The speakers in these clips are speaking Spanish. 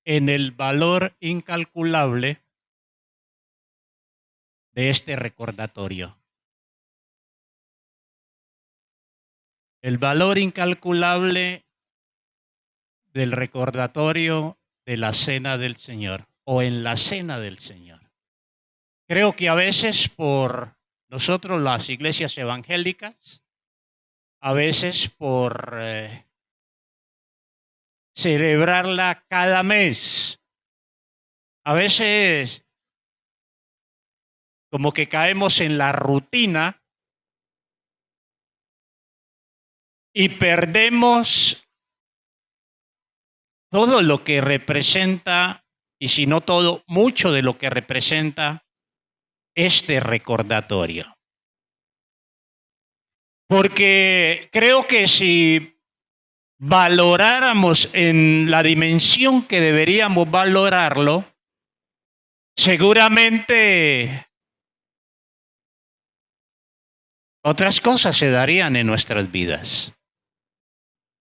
en el valor incalculable de este recordatorio. El valor incalculable del recordatorio de la cena del Señor o en la cena del Señor. Creo que a veces por nosotros las iglesias evangélicas, a veces por celebrarla cada mes, a veces como que caemos en la rutina y perdemos todo lo que representa, y si no todo, mucho de lo que representa este recordatorio. Porque creo que si valoráramos en la dimensión que deberíamos valorarlo, seguramente otras cosas se darían en nuestras vidas.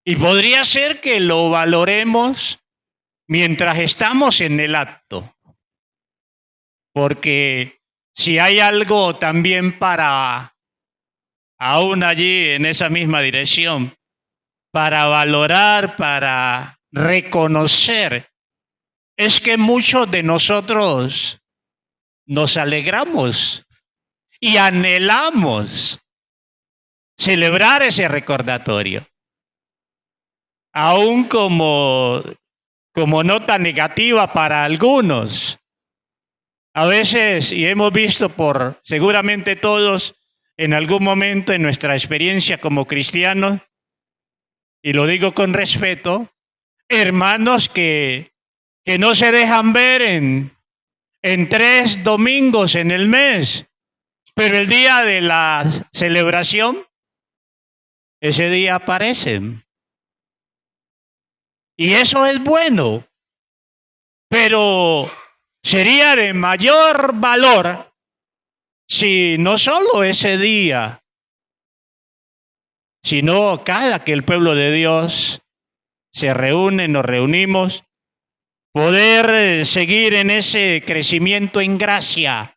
Y podría ser que lo valoremos mientras estamos en el acto. Porque si hay algo también para, aún allí en esa misma dirección, para valorar, para reconocer, es que muchos de nosotros nos alegramos y anhelamos celebrar ese recordatorio. Aún como nota negativa para algunos. A veces, y hemos visto por seguramente todos en algún momento en nuestra experiencia como cristianos, y lo digo con respeto, hermanos que no se dejan ver en 3 domingos en el mes, pero el día de la celebración, ese día aparecen. Y eso es bueno, pero sería de mayor valor si no solo ese día, sino cada que el pueblo de Dios se reúne, nos reunimos, poder seguir en ese crecimiento en gracia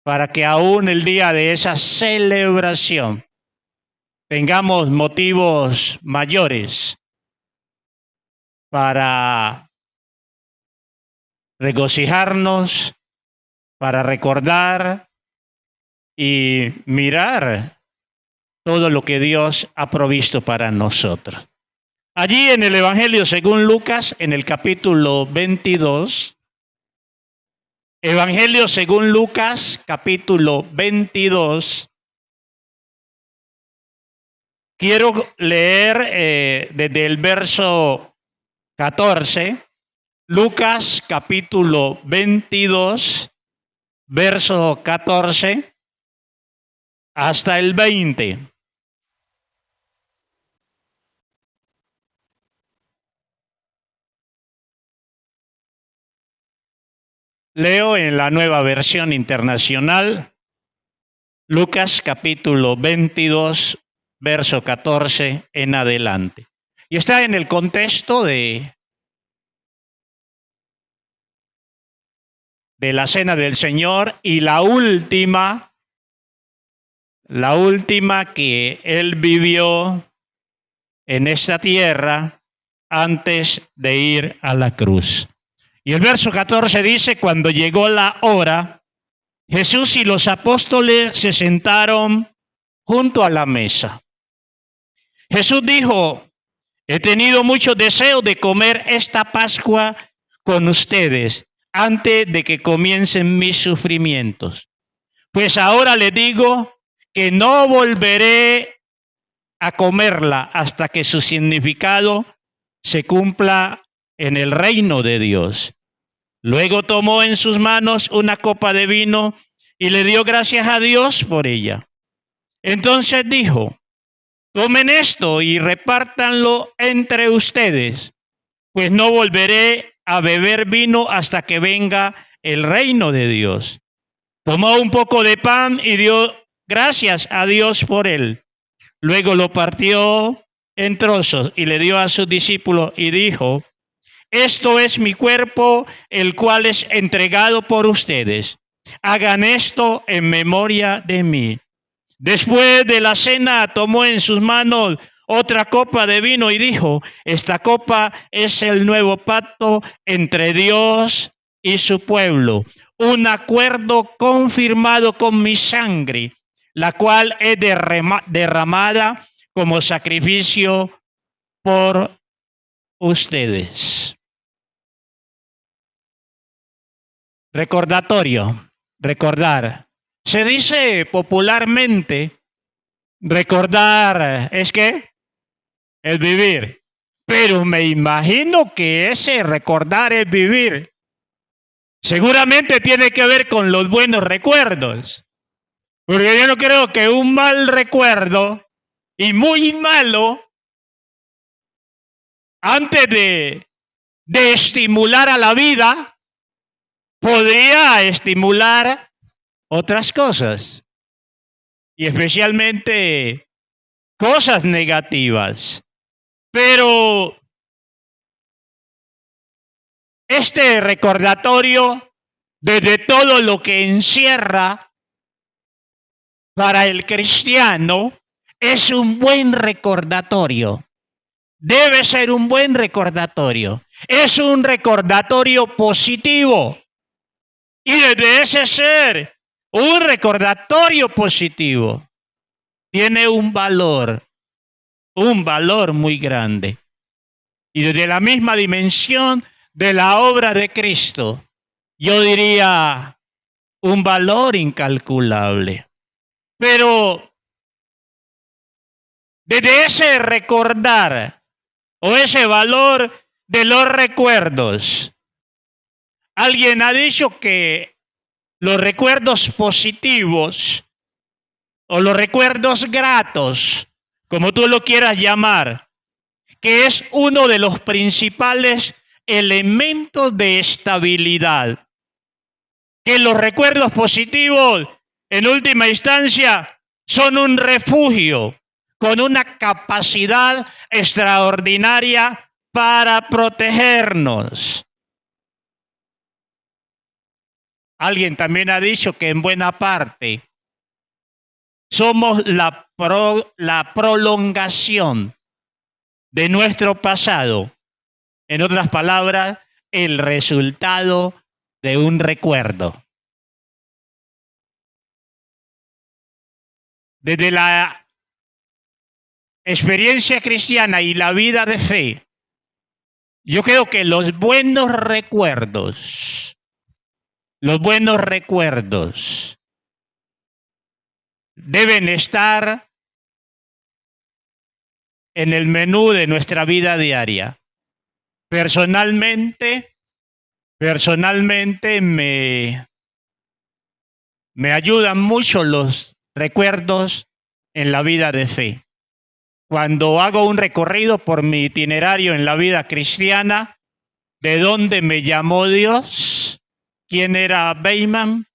para que aún el día de esa celebración tengamos motivos mayores para regocijarnos, para recordar y mirar todo lo que Dios ha provisto para nosotros. Allí en el Evangelio según Lucas, en el capítulo 22, Evangelio según Lucas, capítulo 22, quiero leer desde el verso 14, Lucas capítulo 22, verso 14 hasta el 20. Leo en la Nueva Versión Internacional, Lucas capítulo 22, verso 14 en adelante. Y está en el contexto de la cena del Señor y la última que él vivió en esta tierra antes de ir a la cruz. Y el verso 14 dice: cuando llegó la hora, Jesús y los apóstoles se sentaron junto a la mesa. Jesús dijo: he tenido mucho deseo de comer esta Pascua con ustedes antes de que comiencen mis sufrimientos. Pues ahora les digo que no volveré a comerla hasta que su significado se cumpla en el reino de Dios. Luego tomó en sus manos una copa de vino y le dio gracias a Dios por ella. Entonces dijo: tomen esto y repártanlo entre ustedes, pues no volveré a beber vino hasta que venga el reino de Dios. Tomó un poco de pan y dio gracias a Dios por él. Luego lo partió en trozos y le dio a sus discípulos y dijo: Esto es mi cuerpo, el cual es entregado por ustedes. Hagan esto en memoria de mí. Después de la cena, tomó en sus manos otra copa de vino y dijo: esta copa es el nuevo pacto entre Dios y su pueblo, un acuerdo confirmado con mi sangre, la cual es derramada como sacrificio por ustedes. Recordatorio, recordar. Se dice popularmente, recordar es que el vivir. Pero me imagino que ese recordar es vivir. Seguramente tiene que ver con los buenos recuerdos. Porque yo no creo que un mal recuerdo y muy malo, antes de estimular a la vida, podría estimular otras cosas. Y especialmente cosas negativas. Pero este recordatorio, desde todo lo que encierra para el cristiano, es un buen recordatorio. Debe ser un buen recordatorio. Es un recordatorio positivo. Y desde ese ser, un recordatorio positivo, tiene un valor muy grande. Y desde la misma dimensión de la obra de Cristo, yo diría un valor incalculable. Pero desde ese recordar o ese valor de los recuerdos, alguien ha dicho que los recuerdos positivos o los recuerdos gratos, como tú lo quieras llamar, que es uno de los principales elementos de estabilidad. Que los recuerdos positivos, en última instancia, son un refugio con una capacidad extraordinaria para protegernos. Alguien también ha dicho que en buena parte somos la prolongación de nuestro pasado. En otras palabras, el resultado de un recuerdo. Desde la experiencia cristiana y la vida de fe, yo creo que los buenos recuerdos deben estar en el menú de nuestra vida diaria. Personalmente me ayudan mucho los recuerdos en la vida de fe. Cuando hago un recorrido por mi itinerario en la vida cristiana, ¿de dónde me llamó Dios? ¿Quién era Beyman?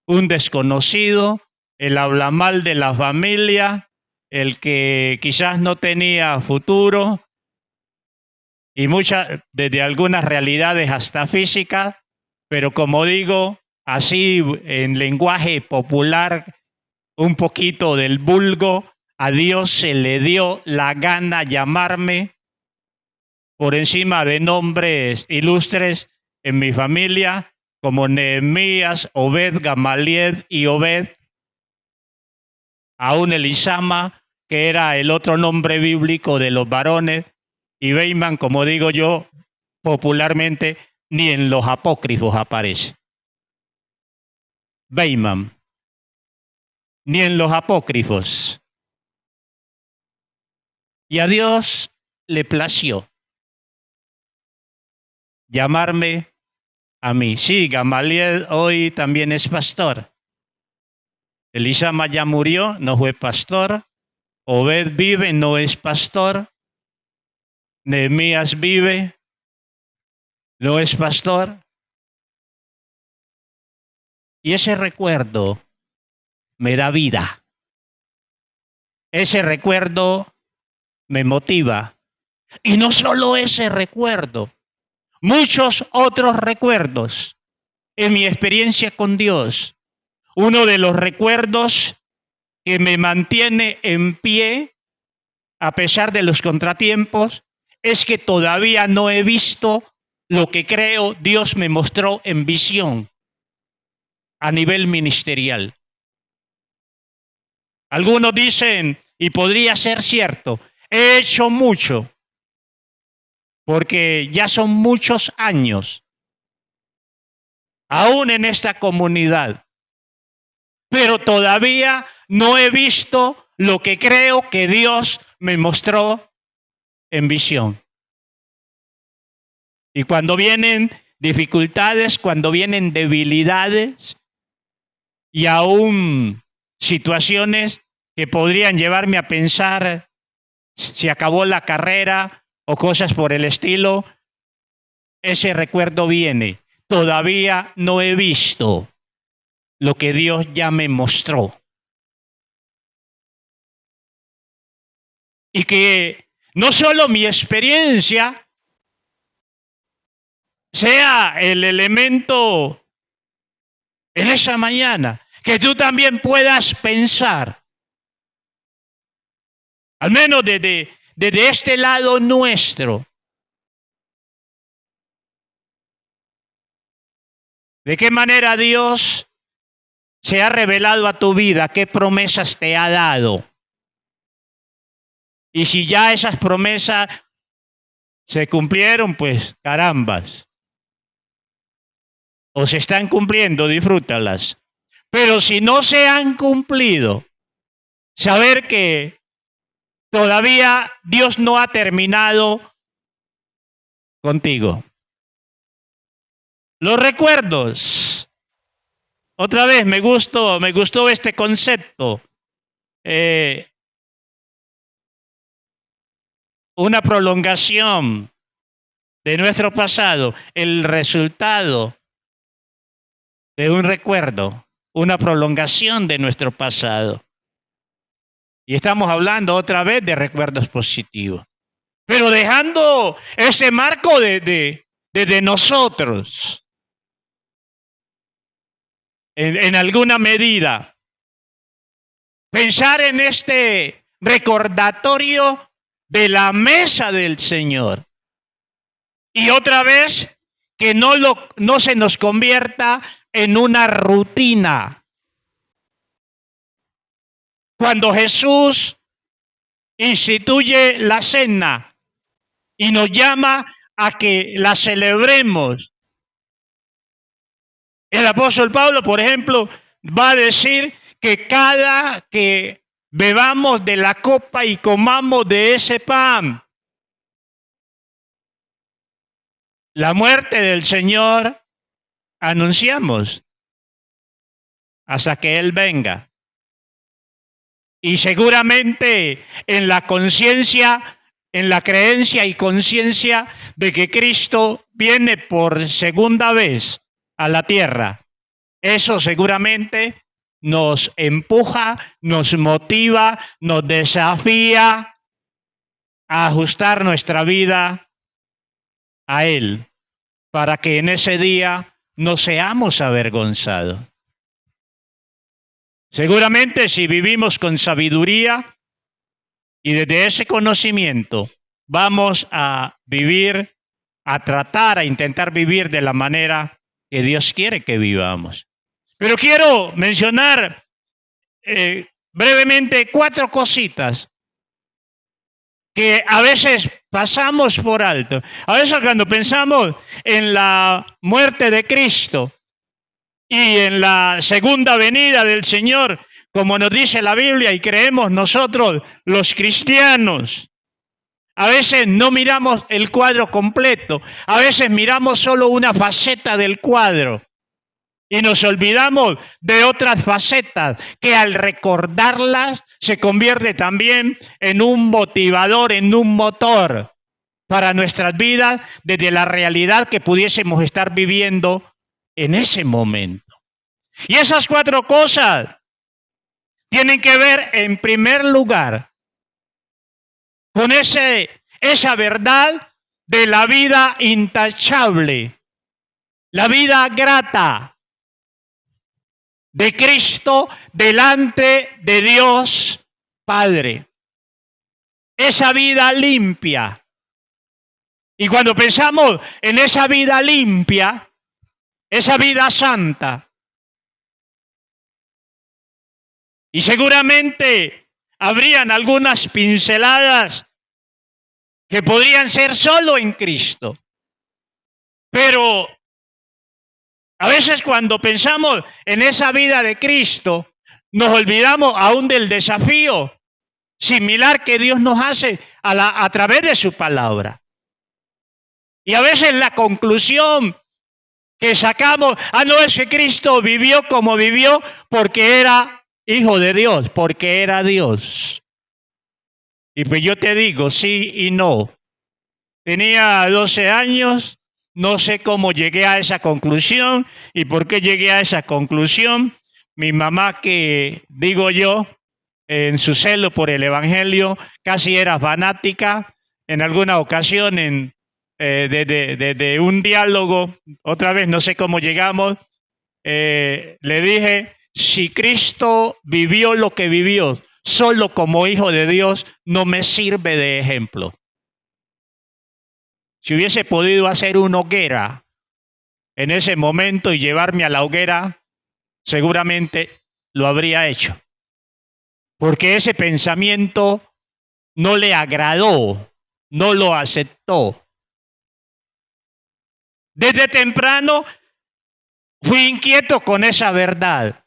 Un desconocido, el habla mal de la familia, el que quizás no tenía futuro, y desde algunas realidades hasta físicas, pero como digo, así en lenguaje popular, un poquito del vulgo, a Dios se le dio la gana llamarme por encima de nombres ilustres en mi familia, como Nehemías, Obed, Gamaliel y Obed, aún Elisama, que era el otro nombre bíblico de los varones, y Beyman, como digo yo popularmente, ni en los apócrifos aparece. Beyman, ni en los apócrifos. Y a Dios le plació llamarme a mí. Sí, Gamaliel hoy también es pastor. Elisama ya murió, no fue pastor. Obed vive, no es pastor. Nehemías vive, no es pastor. Y ese recuerdo me da vida. Ese recuerdo me motiva. Y no solo ese recuerdo, muchos otros recuerdos en mi experiencia con Dios. Uno de los recuerdos que me mantiene en pie a pesar de los contratiempos es que todavía no he visto lo que creo Dios me mostró en visión a nivel ministerial. Algunos dicen, y podría ser cierto, he hecho mucho, porque ya son muchos años, aún en esta comunidad, pero todavía no he visto lo que creo que Dios me mostró en visión. Y cuando vienen dificultades, cuando vienen debilidades y aún situaciones que podrían llevarme a pensar si acabó la carrera o cosas por el estilo, ese recuerdo viene. Todavía no he visto lo que Dios ya me mostró. Y que no solo mi experiencia sea el elemento en esa mañana, que tú también puedas pensar, al menos desde este lado nuestro, de qué manera Dios se ha revelado a tu vida, qué promesas te ha dado. Y si ya esas promesas se cumplieron, pues carambas. O se están cumpliendo, disfrútalas. Pero si no se han cumplido, saber que todavía Dios no ha terminado contigo. Los recuerdos. Otra vez me gustó este concepto. Una prolongación de nuestro pasado, el resultado de un recuerdo, una prolongación de nuestro pasado. Y estamos hablando otra vez de recuerdos positivos. Pero dejando ese marco de nosotros, en alguna medida, pensar en este recordatorio de la mesa del Señor. Y otra vez, que no se nos convierta en una rutina. Cuando Jesús instituye la cena y nos llama a que la celebremos, el apóstol Pablo, por ejemplo, va a decir que cada que bebamos de la copa y comamos de ese pan, la muerte del Señor anunciamos hasta que Él venga. Y seguramente en la conciencia, en la creencia y conciencia de que Cristo viene por segunda vez a la tierra, eso seguramente nos empuja, nos motiva, nos desafía a ajustar nuestra vida a Él, para que en ese día no seamos avergonzados. Seguramente si vivimos con sabiduría y desde ese conocimiento vamos a vivir, a tratar, a intentar vivir de la manera que Dios quiere que vivamos. Pero quiero mencionar brevemente 4 cositas que a veces pasamos por alto. A veces cuando pensamos en la muerte de Cristo y en la segunda venida del Señor, como nos dice la Biblia y creemos nosotros los cristianos, a veces no miramos el cuadro completo, a veces miramos solo una faceta del cuadro y nos olvidamos de otras facetas que al recordarlas se convierte también en un motivador, en un motor para nuestras vidas desde la realidad que pudiésemos estar viviendo en ese momento. Y esas 4 cosas tienen que ver, en primer lugar, con esa verdad de la vida intachable, la vida grata de Cristo delante de Dios Padre. Esa vida limpia. Y cuando pensamos en esa vida limpia, esa vida santa, y seguramente habrían algunas pinceladas que podrían ser solo en Cristo. Pero a veces cuando pensamos en esa vida de Cristo, nos olvidamos aún del desafío similar que Dios nos hace a través de su palabra. Y a veces la conclusión que sacamos, no, es que Cristo vivió como vivió porque era hijo de Dios, porque era Dios. Y pues yo te digo, sí y no. Tenía 12 años, no sé cómo llegué a esa conclusión y por qué llegué a esa conclusión. Mi mamá, que digo yo, en su celo por el Evangelio, casi era fanática. En alguna ocasión, de un diálogo, otra vez no sé cómo llegamos, le dije, si Cristo vivió lo que vivió, solo como hijo de Dios, no me sirve de ejemplo. Si hubiese podido hacer una hoguera en ese momento y llevarme a la hoguera, seguramente lo habría hecho. Porque ese pensamiento no le agradó, no lo aceptó. Desde temprano fui inquieto con esa verdad.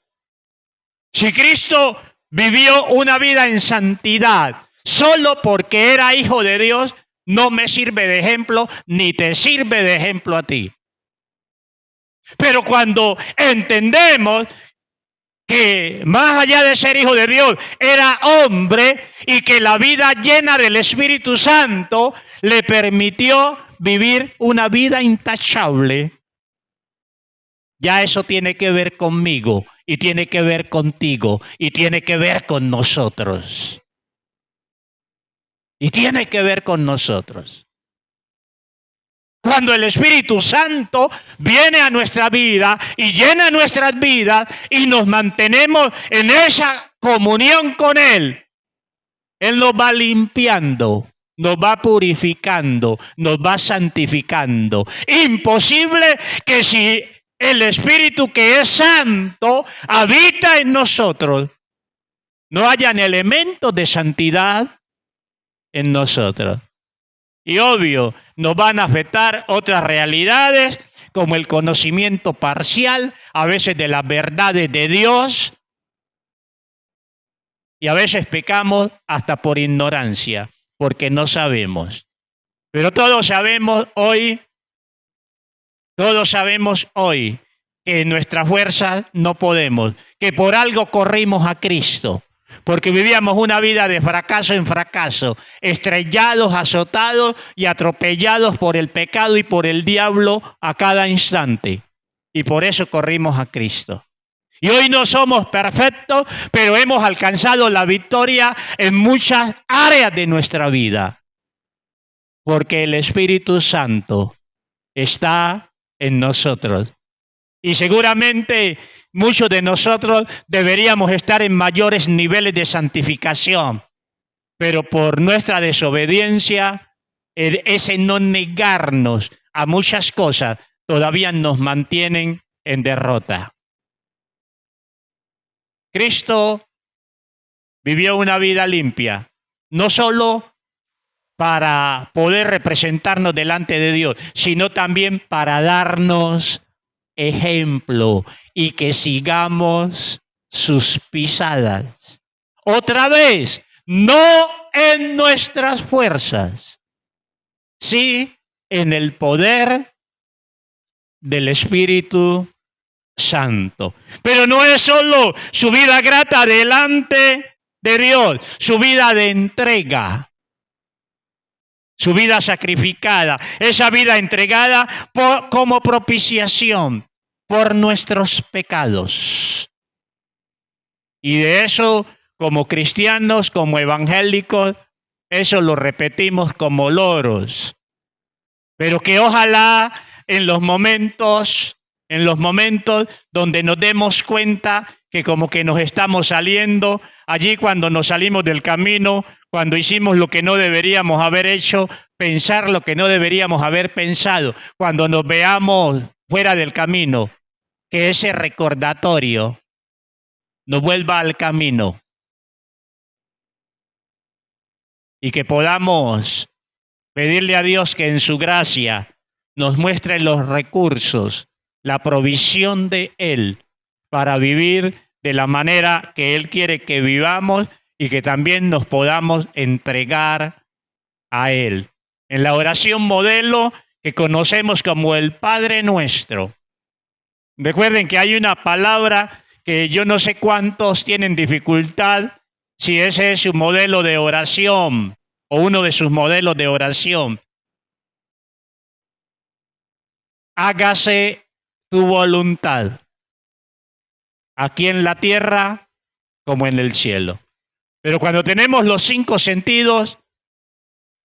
Si Cristo vivió una vida en santidad solo porque era hijo de Dios, no me sirve de ejemplo, ni te sirve de ejemplo a ti. Pero cuando entendemos que más allá de ser hijo de Dios, era hombre y que la vida llena del Espíritu Santo le permitió vivir una vida intachable, ya eso tiene que ver conmigo y tiene que ver contigo y tiene que ver con nosotros. Y tiene que ver con nosotros. Cuando el Espíritu Santo viene a nuestra vida y llena nuestras vidas y nos mantenemos en esa comunión con Él, Él nos va limpiando, nos va purificando, nos va santificando. Imposible que si el Espíritu, que es santo, habita en nosotros, no hayan elementos de santidad en nosotros. Y obvio, nos van a afectar otras realidades, como el conocimiento parcial, a veces de las verdades de Dios, y a veces pecamos hasta por ignorancia, porque no sabemos. Pero todos sabemos hoy que en nuestra fuerza no podemos, que por algo corrimos a Cristo. Porque vivíamos una vida de fracaso en fracaso, estrellados, azotados y atropellados por el pecado y por el diablo a cada instante. Y por eso corrimos a Cristo. Y hoy no somos perfectos, pero hemos alcanzado la victoria en muchas áreas de nuestra vida. Porque el Espíritu Santo está en nosotros. Y seguramente muchos de nosotros deberíamos estar en mayores niveles de santificación, pero por nuestra desobediencia, ese no negarnos a muchas cosas, todavía nos mantienen en derrota. Cristo vivió una vida limpia, no solo para poder representarnos delante de Dios, sino también para darnos ejemplo y que sigamos sus pisadas. Otra vez, no en nuestras fuerzas, sí en el poder del Espíritu Santo. Pero no es solo su vida grata delante de Dios, su vida de entrega, su vida sacrificada, esa vida entregada como propiciación por nuestros pecados. Y de eso, como cristianos, como evangélicos, eso lo repetimos como loros. pero que ojalá en los momentos donde nos demos cuenta que como que nos estamos saliendo, allí cuando nos salimos del camino, cuando hicimos lo que no deberíamos haber hecho, pensar lo que no deberíamos haber pensado, cuando nos veamos fuera del camino, que ese recordatorio nos vuelva al camino y que podamos pedirle a Dios que en su gracia nos muestre los recursos, la provisión de Él para vivir de la manera que Él quiere que vivamos y que también nos podamos entregar a Él. En la oración modelo que conocemos como el Padre Nuestro. Recuerden que hay una palabra que yo no sé cuántos tienen dificultad, si ese es su modelo de oración o uno de sus modelos de oración. Hágase tu voluntad, aquí en la tierra como en el cielo. Pero cuando tenemos los 5 sentidos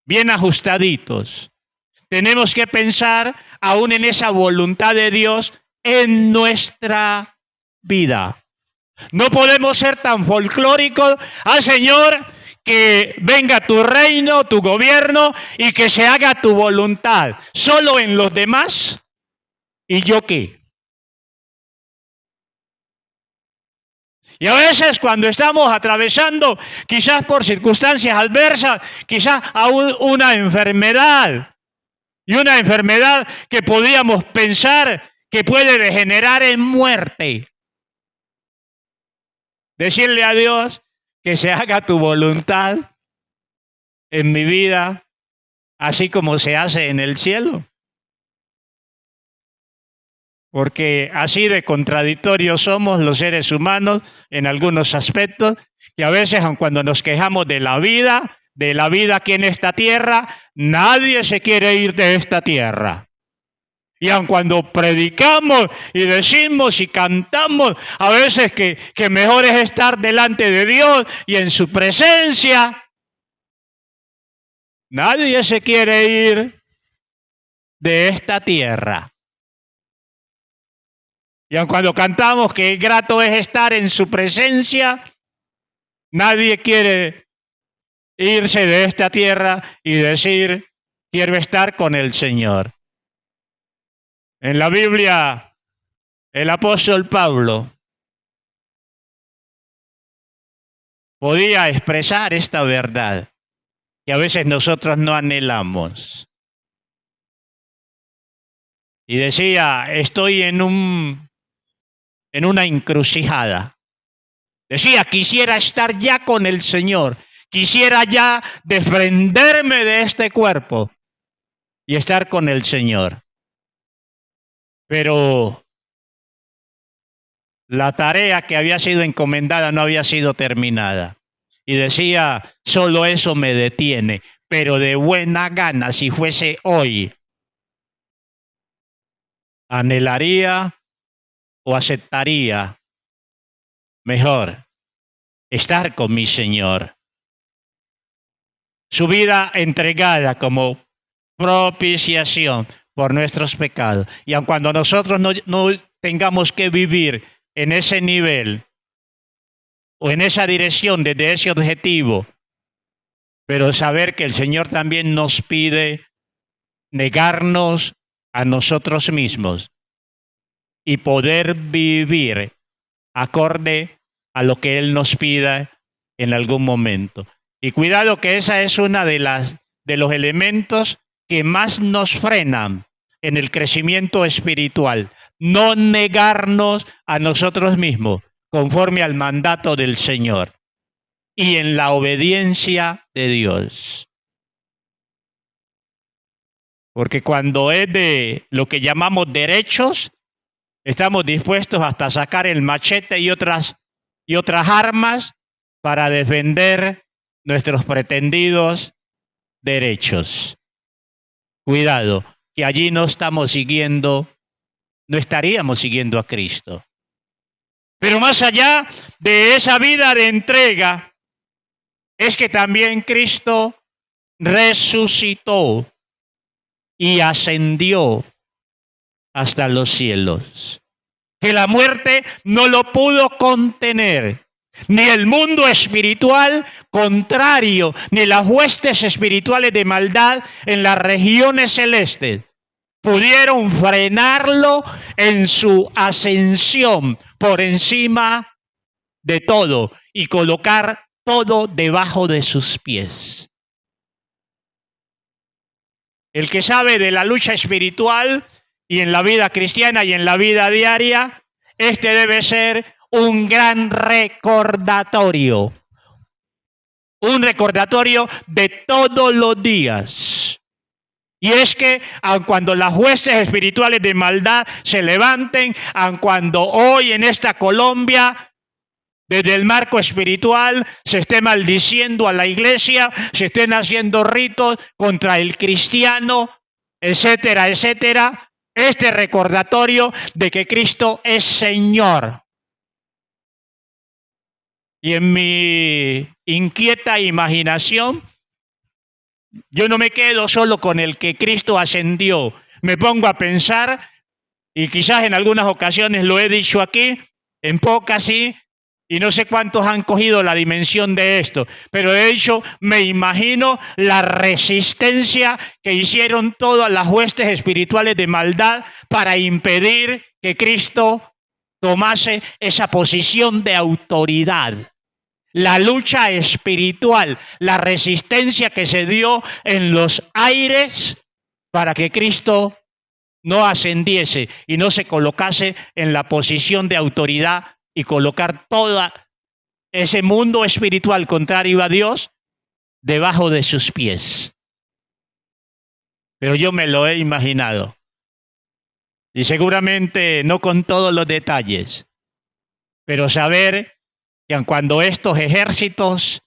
bien ajustaditos, tenemos que pensar aún en esa voluntad de Dios en nuestra vida. No podemos ser tan folclóricos. Señor, que venga tu reino, tu gobierno y que se haga tu voluntad. Solo en los demás. ¿Y yo qué? Y a veces cuando estamos atravesando, quizás por circunstancias adversas, quizás aún una enfermedad, y una enfermedad que podríamos pensar que puede degenerar en muerte. Decirle a Dios que se haga tu voluntad en mi vida, así como se hace en el cielo. Porque así de contradictorios somos los seres humanos en algunos aspectos, y a veces, aun cuando nos quejamos de la vida aquí en esta tierra, nadie se quiere ir de esta tierra. Y aun cuando predicamos y decimos y cantamos, a veces que mejor es estar delante de Dios y en su presencia, nadie se quiere ir de esta tierra. Y aun cuando cantamos que grato es estar en su presencia, nadie quiere irse de esta tierra y decir, quiero estar con el Señor. En la Biblia, el apóstol Pablo podía expresar esta verdad que a veces nosotros no anhelamos. Y decía, estoy en una encrucijada. Decía, quisiera estar ya con el Señor. Quisiera ya desprenderme de este cuerpo y estar con el Señor. Pero la tarea que había sido encomendada no había sido terminada. Y decía, solo eso me detiene, pero de buena gana, si fuese hoy, anhelaría o aceptaría mejor estar con mi Señor. Su vida entregada como propiciación por nuestros pecados. Y aun cuando nosotros no tengamos que vivir en ese nivel o en esa dirección, desde ese objetivo, pero saber que el Señor también nos pide negarnos a nosotros mismos y poder vivir acorde a lo que Él nos pida en algún momento. Y cuidado que esa es una de los elementos que más nos frenan en el crecimiento espiritual. No negarnos a nosotros mismos conforme al mandato del Señor y en la obediencia de Dios. Porque cuando es de lo que llamamos derechos, estamos dispuestos hasta sacar el machete y otras armas para defender nuestros pretendidos derechos. Cuidado, que allí no estaríamos siguiendo a Cristo. Pero más allá de esa vida de entrega, es que también Cristo resucitó. y ascendió hasta los cielos. Que la muerte no lo pudo contener, ni el mundo espiritual contrario, ni las huestes espirituales de maldad en las regiones celestes pudieron frenarlo en su ascensión por encima de todo y colocar todo debajo de sus pies. El que sabe de la lucha espiritual y en la vida cristiana y en la vida diaria, este debe ser un gran recordatorio. Un recordatorio de todos los días. Y es que aun cuando las huestes espirituales de maldad se levanten, aun cuando hoy en esta Colombia, desde el marco espiritual, se esté maldiciendo a la iglesia, se estén haciendo ritos contra el cristiano, etcétera, etcétera, este recordatorio de que Cristo es Señor. Y en mi inquieta imaginación, yo no me quedo solo con el que Cristo ascendió. Me pongo a pensar, y quizás en algunas ocasiones lo he dicho aquí, en pocas sí, y no sé cuántos han cogido la dimensión de esto, pero de hecho me imagino la resistencia que hicieron todas las huestes espirituales de maldad para impedir que Cristo tomase esa posición de autoridad. La lucha espiritual, la resistencia que se dio en los aires para que Cristo no ascendiese y no se colocase en la posición de autoridad y colocar todo ese mundo espiritual contrario a Dios debajo de sus pies. Pero yo me lo he imaginado. Y seguramente no con todos los detalles, pero saber que cuando estos ejércitos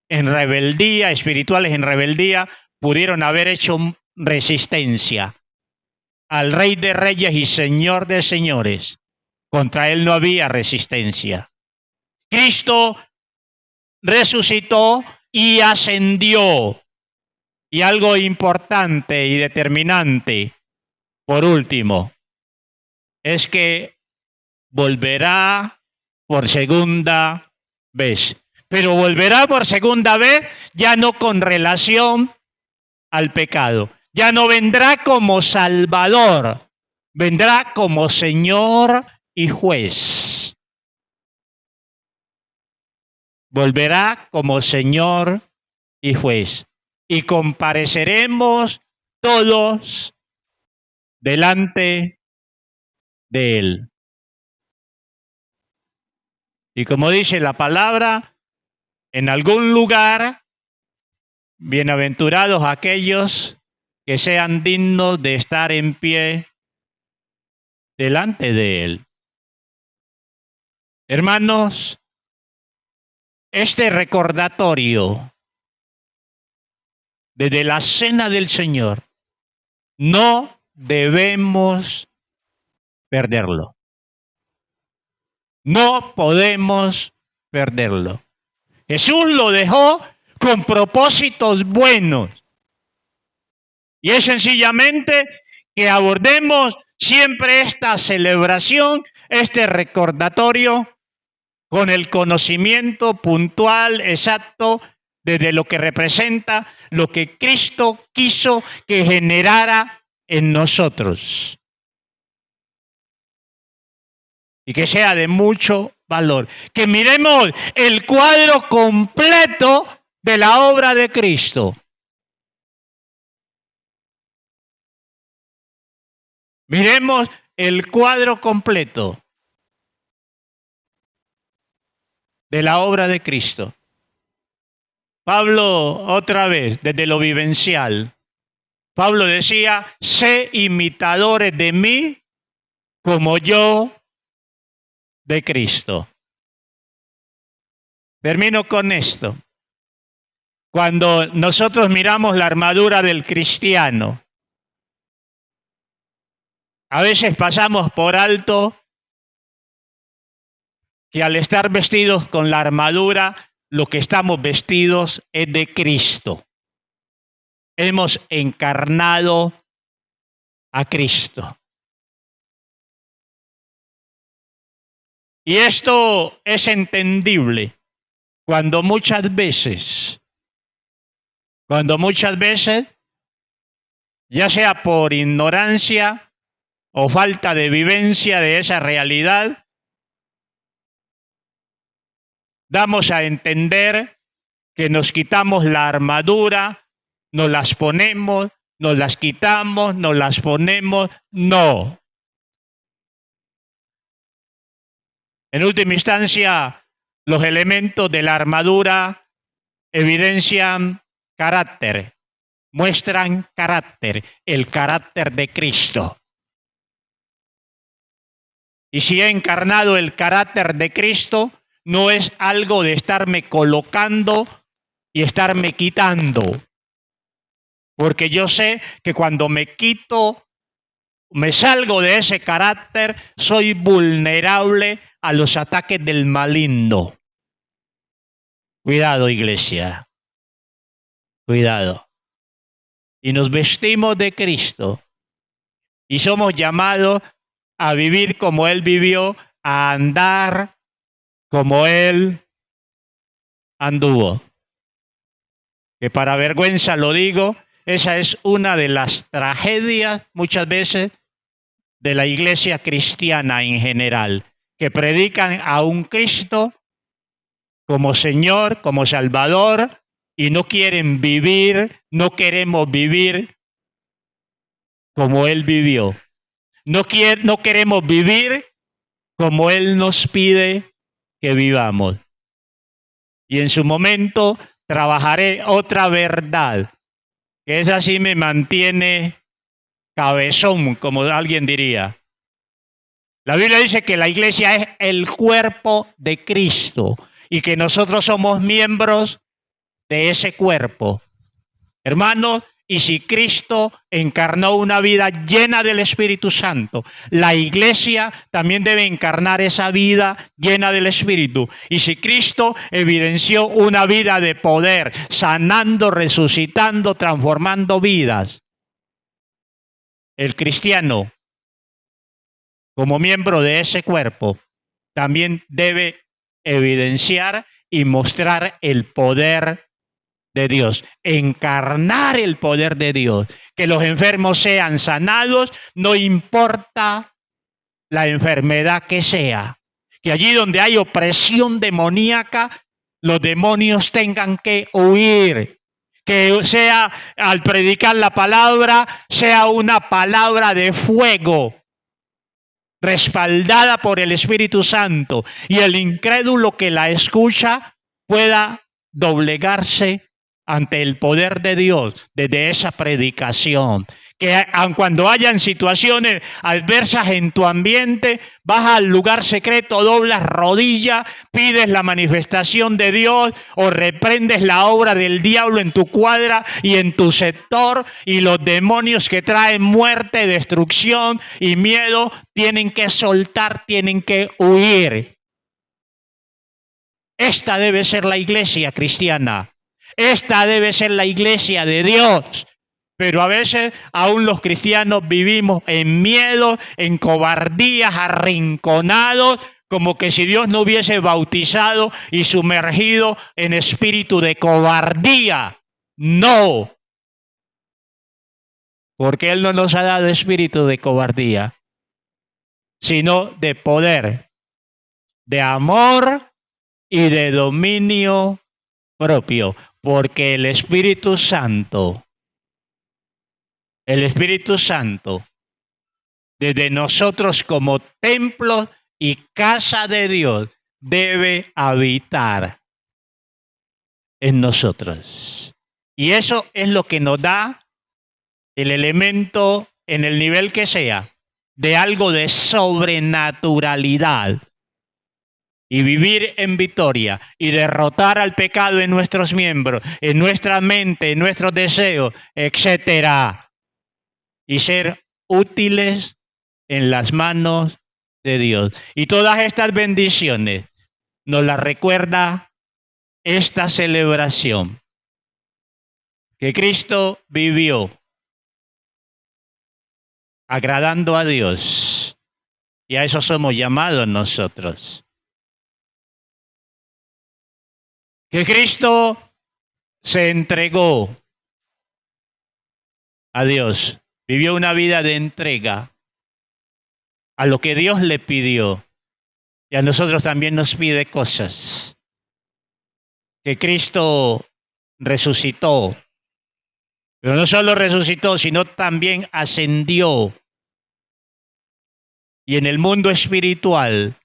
en rebeldía, espirituales en rebeldía, pudieron haber hecho resistencia al Rey de Reyes y Señor de Señores, contra él no había resistencia. Cristo resucitó y ascendió. Y algo importante y determinante, por último, es que volverá por segunda vez. Pero volverá por segunda vez ya no con relación al pecado. Ya no vendrá como Salvador, vendrá como Señor y juez. Volverá como Señor y juez. Y compareceremos todos delante de Él. Y como dice la palabra, en algún lugar, bienaventurados aquellos que sean dignos de estar en pie delante de Él. Hermanos, este recordatorio desde la cena del Señor no debemos perderlo. No podemos perderlo. Jesús lo dejó con propósitos buenos. Y es sencillamente que abordemos siempre esta celebración, este recordatorio, con el conocimiento puntual, exacto, de lo que representa lo que Cristo quiso que generara en nosotros. Y que sea de mucho valor. Que miremos el cuadro completo de la obra de Cristo. Miremos el cuadro completo de la obra de Cristo. Pablo, otra vez, desde lo vivencial, Pablo decía, sé imitadores de mí como yo de Cristo. Termino con esto. Cuando nosotros miramos la armadura del cristiano, a veces pasamos por alto que al estar vestidos con la armadura, lo que estamos vestidos es de Cristo. Hemos encarnado a Cristo. Y esto es entendible cuando muchas veces, ya sea por ignorancia o falta de vivencia de esa realidad, damos a entender que nos quitamos la armadura, nos las ponemos, nos las quitamos, nos las ponemos. No. En última instancia, los elementos de la armadura evidencian carácter, muestran carácter, el carácter de Cristo. Y si he encarnado el carácter de Cristo, no es algo de estarme colocando y estarme quitando. Porque yo sé que cuando me quito, me salgo de ese carácter, soy vulnerable a los ataques del maligno. Cuidado, iglesia. Cuidado. Y nos vestimos de Cristo. Y somos llamados a vivir como Él vivió, a andar como Él anduvo. Que para vergüenza lo digo, esa es una de las tragedias muchas veces de la iglesia cristiana en general, que predican a un Cristo como Señor, como Salvador, y no quieren vivir, no queremos vivir como Él vivió. No queremos vivir como Él nos pide que vivamos. Y en su momento trabajaré otra verdad, que esa sí me mantiene cabezón, como alguien diría. La Biblia dice que la iglesia es el cuerpo de Cristo y que nosotros somos miembros de ese cuerpo. Hermanos, y si Cristo encarnó una vida llena del Espíritu Santo, la iglesia también debe encarnar esa vida llena del Espíritu. Y si Cristo evidenció una vida de poder, sanando, resucitando, transformando vidas, el cristiano, como miembro de ese cuerpo, también debe evidenciar y mostrar el poder de Dios, encarnar el poder de Dios, que los enfermos sean sanados, no importa la enfermedad que sea, que allí donde hay opresión demoníaca, los demonios tengan que huir, que sea al predicar la palabra, sea una palabra de fuego, respaldada por el Espíritu Santo, y el incrédulo que la escucha pueda doblegarse ante el poder de Dios desde esa predicación. Que aun cuando hayan situaciones adversas en tu ambiente, vas al lugar secreto, doblas rodillas, pides la manifestación de Dios o reprendes la obra del diablo en tu cuadra y en tu sector, y los demonios que traen muerte, destrucción y miedo tienen que soltar, tienen que huir. Esta debe ser la iglesia cristiana. Esta debe ser la iglesia de Dios. Pero a veces aún los cristianos vivimos en miedo, en cobardías, arrinconados, como que si Dios no hubiese bautizado y sumergido en espíritu de cobardía. No. Porque Él no nos ha dado espíritu de cobardía, sino de poder, de amor y de dominio propio. Porque el Espíritu Santo, desde nosotros como templo y casa de Dios, debe habitar en nosotros. Y eso es lo que nos da el elemento, en el nivel que sea, de algo de sobrenaturalidad. Y vivir en victoria y derrotar al pecado en nuestros miembros, en nuestra mente, en nuestros deseos, etcétera. Y ser útiles en las manos de Dios. Y todas estas bendiciones nos las recuerda esta celebración, que Cristo vivió agradando a Dios. Y a eso somos llamados nosotros. Que Cristo se entregó a Dios, vivió una vida de entrega a lo que Dios le pidió. Y a nosotros también nos pide cosas. Que Cristo resucitó. Pero no solo resucitó, sino también ascendió. Y en el mundo espiritual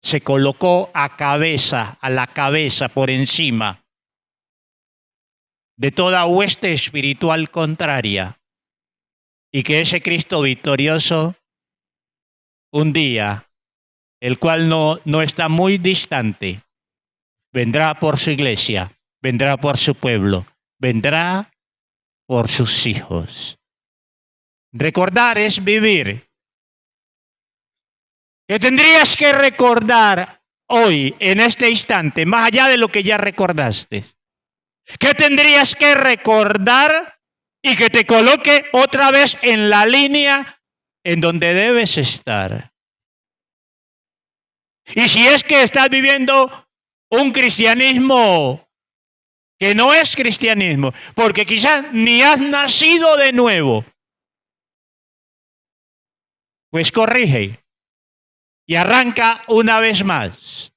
se colocó a la cabeza por encima de toda hueste espiritual contraria. Y que ese Cristo victorioso, un día, el cual no está muy distante, vendrá por su iglesia, vendrá por su pueblo, vendrá por sus hijos. Recordar es vivir. ¿Qué tendrías que recordar hoy, en este instante, más allá de lo que ya recordaste? ¿Qué tendrías que recordar y que te coloque otra vez en la línea en donde debes estar? Y si es que estás viviendo un cristianismo que no es cristianismo, porque quizás ni has nacido de nuevo, pues corrige y arranca una vez más.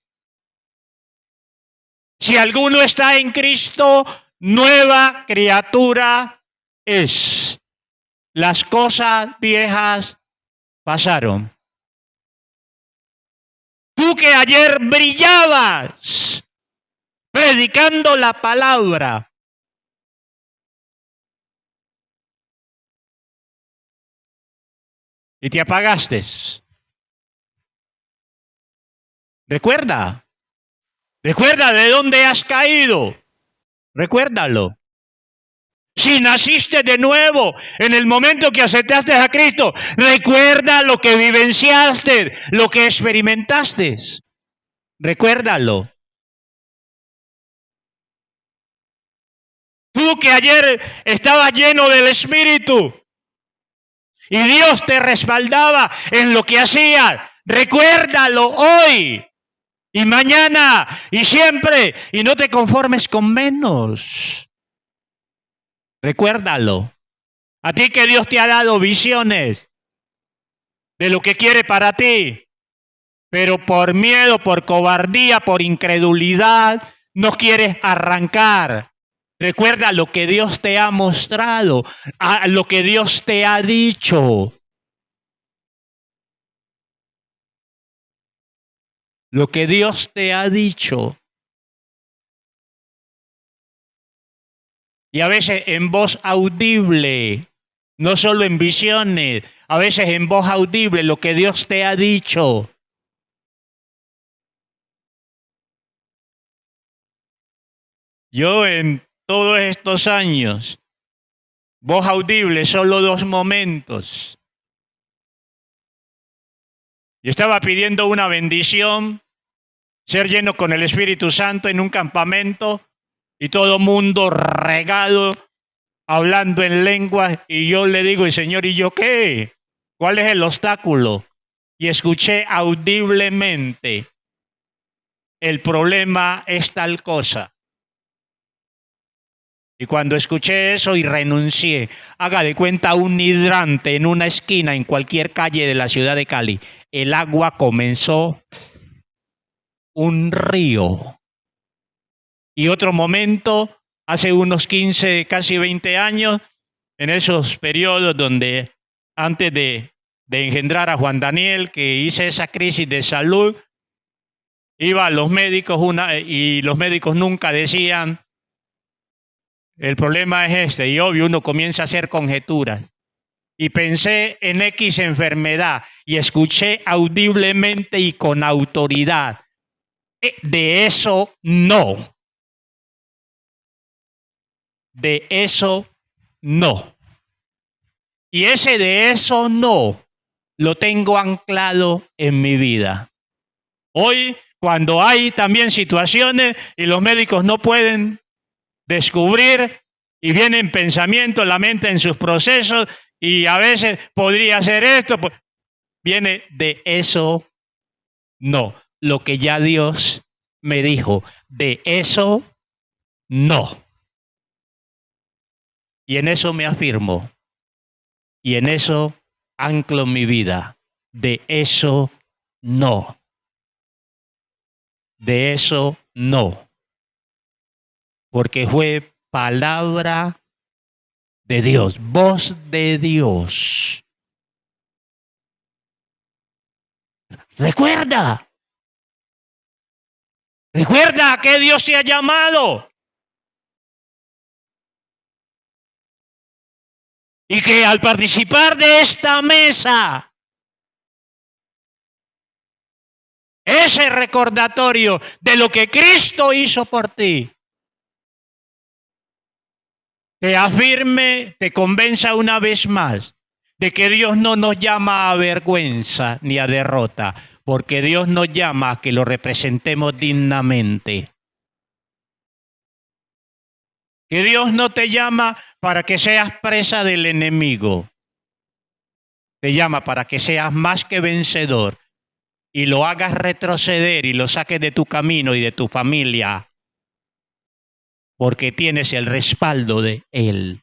Si alguno está en Cristo, nueva criatura es. Las cosas viejas pasaron. Tú que ayer brillabas predicando la palabra, y te apagaste. Recuerda de dónde has caído. Recuérdalo. Si naciste de nuevo en el momento que aceptaste a Cristo, recuerda lo que vivenciaste, lo que experimentaste. Recuérdalo. Tú que ayer estabas lleno del Espíritu y Dios te respaldaba en lo que hacías, recuérdalo hoy y mañana y siempre, y no te conformes con menos. Recuérdalo. A ti que Dios te ha dado visiones de lo que quiere para ti, pero por miedo, por cobardía, por incredulidad, no quieres arrancar. Recuerda lo que Dios te ha mostrado, a lo que Dios te ha dicho. Lo que Dios te ha dicho. Y a veces en voz audible, no solo en visiones, a veces en voz audible, lo que Dios te ha dicho. Yo en todos estos años, voz audible, solo 2 momentos. Yo estaba pidiendo una bendición, ser lleno con el Espíritu Santo en un campamento y todo mundo regado, hablando en lenguas, y yo le digo, y Señor, ¿y yo qué? ¿Cuál es el obstáculo? Y escuché audiblemente, el problema es tal cosa. Y cuando escuché eso y renuncié, haga de cuenta un hidrante en una esquina en cualquier calle de la ciudad de Cali. El agua comenzó un río. Y otro momento, hace unos 15, casi 20 años, en esos periodos donde antes de engendrar a Juan Daniel, que hice esa crisis de salud, iba a los médicos y los médicos nunca decían, el problema es este, y obvio uno comienza a hacer conjeturas. Y pensé en X enfermedad y escuché audiblemente y con autoridad, de eso no. De eso no. Y ese de eso no lo tengo anclado en mi vida. Hoy, cuando hay también situaciones y los médicos no pueden descubrir y vienen pensamientos, la mente en sus procesos y a veces podría hacer esto. Viene de eso, no. Lo que ya Dios me dijo, de eso, no. Y en eso me afirmo. Y en eso anclo mi vida. De eso, no. De eso, no. Porque fue palabra de Dios, voz de Dios. Recuerda a qué Dios te ha llamado. Y que al participar de esta mesa, ese recordatorio de lo que Cristo hizo por ti, te afirme, te convenza una vez más de que Dios no nos llama a vergüenza ni a derrota, porque Dios nos llama a que lo representemos dignamente. Que Dios no te llama para que seas presa del enemigo. Te llama para que seas más que vencedor y lo hagas retroceder y lo saques de tu camino y de tu familia, porque tienes el respaldo de Él.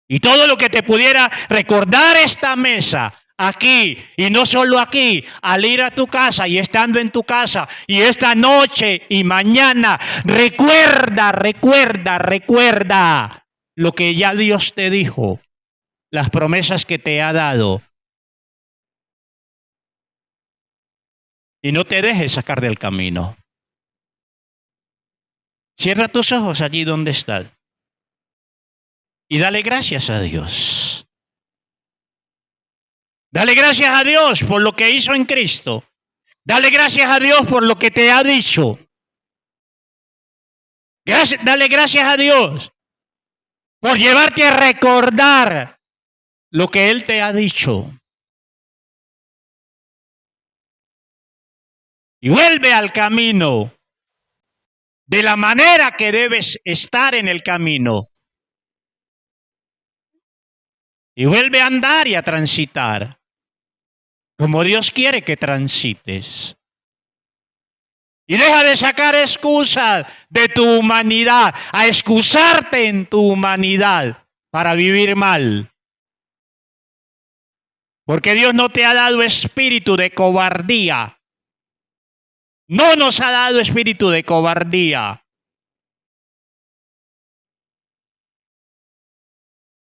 Y todo lo que te pudiera recordar esta mesa, aquí, y no solo aquí, al ir a tu casa y estando en tu casa, y esta noche y mañana, recuerda lo que ya Dios te dijo, las promesas que te ha dado. Y no te dejes sacar del camino. Cierra tus ojos allí donde estás. Y dale gracias a Dios. Dale gracias a Dios por lo que hizo en Cristo. Dale gracias a Dios por lo que te ha dicho. Dale gracias a Dios por llevarte a recordar lo que Él te ha dicho. Y vuelve al camino de la manera que debes estar en el camino. Y vuelve a andar y a transitar como Dios quiere que transites. Y deja de sacar excusas de tu humanidad, a excusarte en tu humanidad para vivir mal. Porque Dios no te ha dado espíritu de cobardía. No nos ha dado espíritu de cobardía.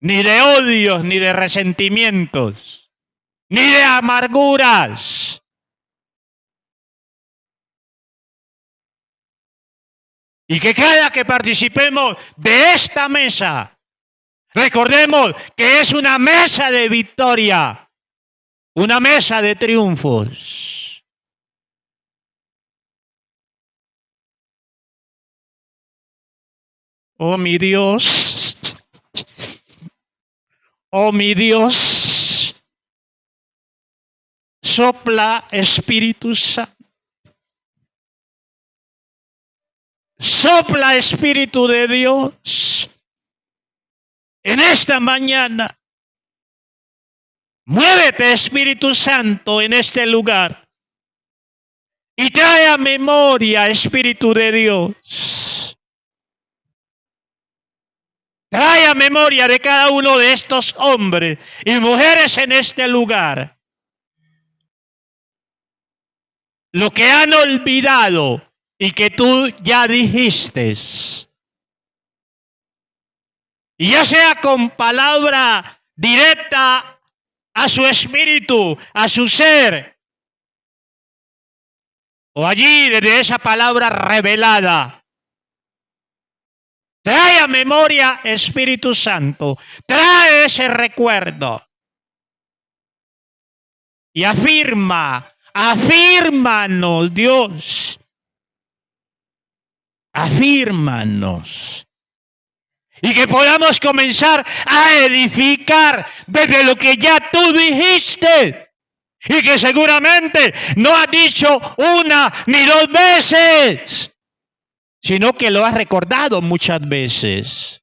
Ni de odios, ni de resentimientos, ni de amarguras. Y que cada que participemos de esta mesa, recordemos que es una mesa de victoria, una mesa de triunfos. Oh mi Dios, oh mi Dios, sopla Espíritu Santo. Sopla Espíritu de Dios en esta mañana. Muévete, Espíritu Santo, en este lugar. Y trae a memoria, Espíritu de Dios. Trae a memoria de cada uno de estos hombres y mujeres en este lugar lo que han olvidado y que tú ya dijiste. Y ya sea con palabra directa a su espíritu, a su ser, o allí desde esa palabra revelada. Trae a memoria, Espíritu Santo, trae ese recuerdo. Y afírmanos, Dios. Afírmanos. Y que podamos comenzar a edificar desde lo que ya tú dijiste. Y que seguramente no has dicho una ni dos veces, sino que lo has recordado muchas veces.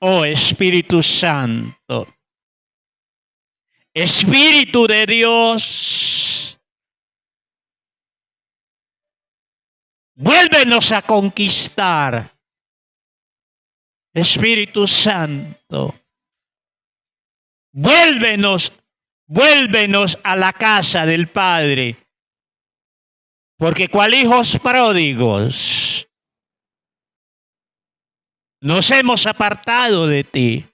oh Espíritu Santo. Espíritu de Dios, vuélvenos a conquistar. Espíritu Santo, vuélvenos a la casa del Padre, porque cual hijos pródigos nos hemos apartado de ti.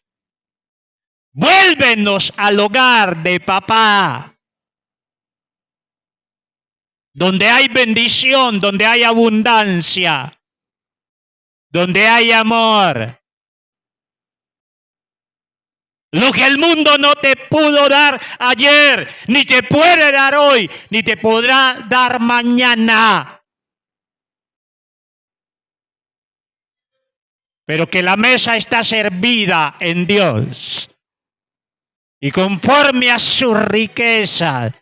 Vuélvenos al hogar de papá, donde hay bendición, donde hay abundancia, donde hay amor. Lo que el mundo no te pudo dar ayer, ni te puede dar hoy, ni te podrá dar mañana. Pero que la mesa está servida en Dios. Y conforme a sus riquezas,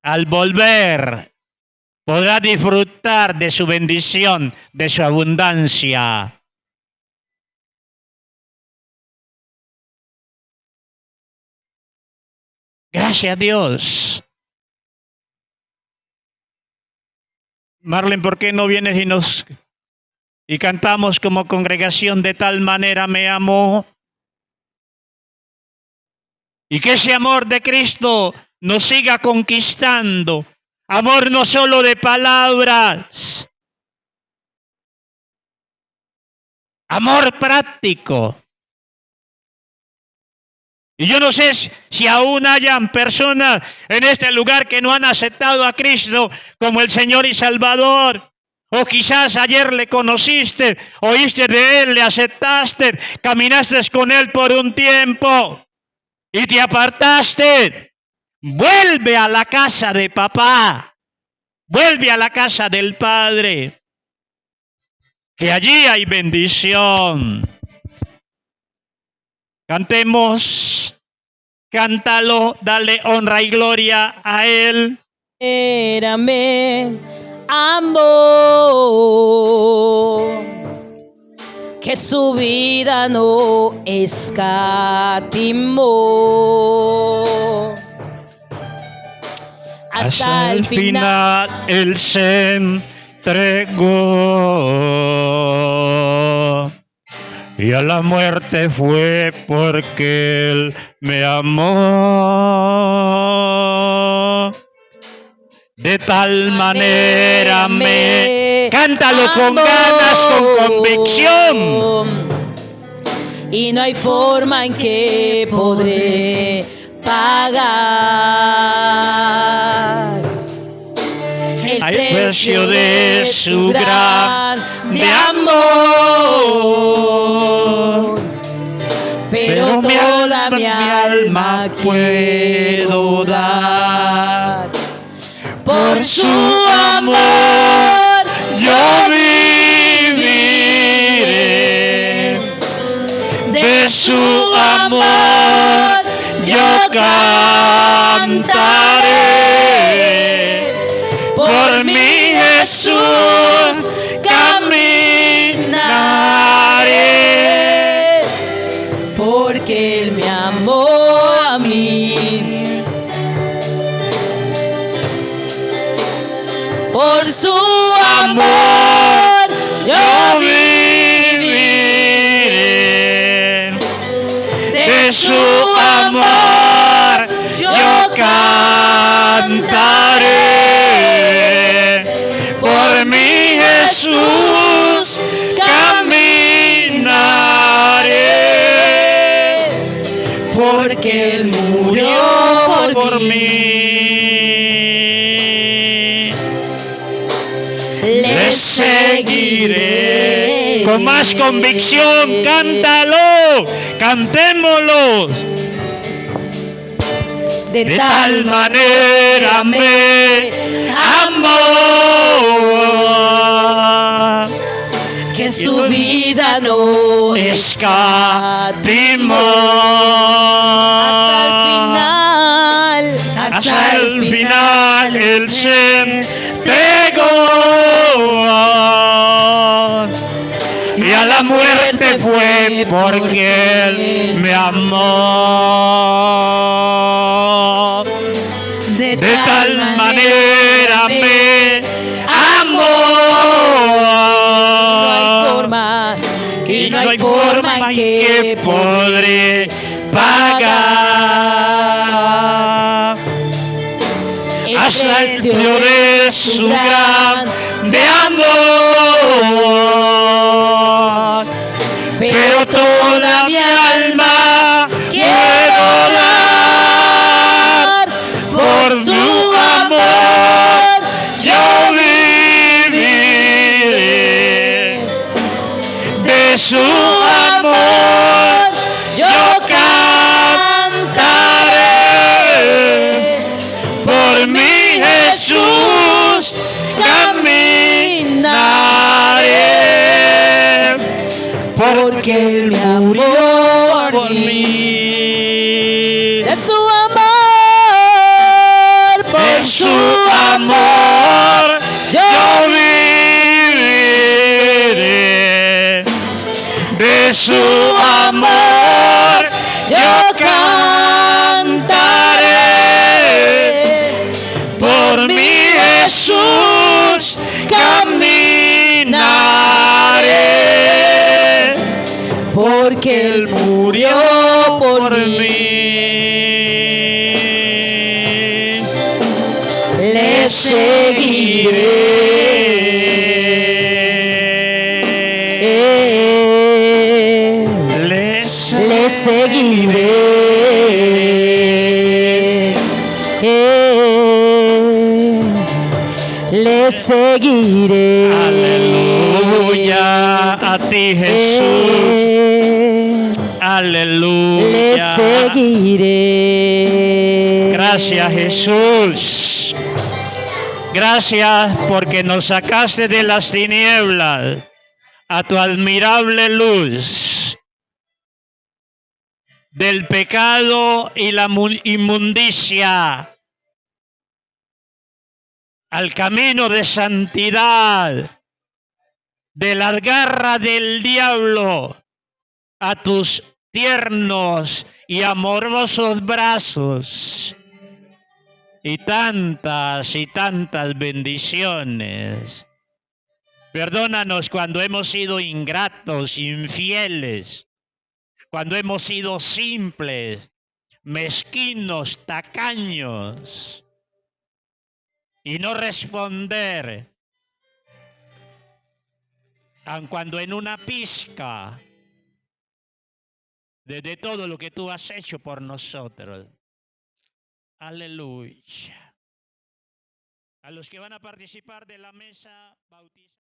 al volver, podrá disfrutar de su bendición, de su abundancia. Gracias a Dios. Marlene, ¿por qué no vienes y cantamos como congregación? De tal manera me amó? Y que ese amor de Cristo nos siga conquistando. Amor no solo de palabras. Amor práctico. Y yo no sé si aún hayan personas en este lugar que no han aceptado a Cristo como el Señor y Salvador. O quizás ayer le conociste, oíste de Él, le aceptaste, caminaste con Él por un tiempo y te apartaste. Vuelve a la casa de papá. Vuelve a la casa del Padre. Que allí hay bendición. Cantemos, cántalo, dale honra y gloria a Él. Érame amor, que su vida no escatimó. Hasta el final Él se entregó. Y a la muerte fue porque Él me amó. De tal manera me... Cántalo con ganas, con convicción. Y no hay forma en que podré pagar el precio de su grande amor. Pero toda mi alma puedo dar. Por su amor yo viviré. De su amor yo cantaré. Por mi Jesús caminaré. Porque Él me amó a mí. Por su amor yo viviré. De su amor yo cantaré. Por mi Jesús caminaré. Porque Él murió por mí. Le seguiré. Con más convicción, cántalo, cantémoslo. De tal manera me amó, que su vida no escatimó. Hasta el final Él se entregó. Y a la muerte fue porque Él me amó. De tal manera me amó. Y no hay forma en que podré pagar hasta el precio de su grande amor. Pero toda mi alma quiero dar por su amor. Yo viviré de su amor. Yo cantaré por mi Jesús. Caminaré porque Él murió por mí. De su amor, Por su amor yo viviré. De su amor yo cantaré. Por mi Jesús caminaré. Porque Él murió por mí. Le seguiré. Le seguiré. Le seguiré. Aleluya a ti, Jesús. Aleluya. Le seguiré. Gracias, Jesús. Gracias porque nos sacaste de las tinieblas a tu admirable luz, del pecado y la inmundicia, al camino de santidad, de la garra del diablo, a tus tiernos y amorosos brazos. Y tantas bendiciones. Perdónanos cuando hemos sido ingratos, infieles, cuando hemos sido simples, mezquinos, tacaños, y no responder, aun cuando en una pizca de todo lo que tú has hecho por nosotros. Aleluya. A los que van a participar de la mesa bautismal.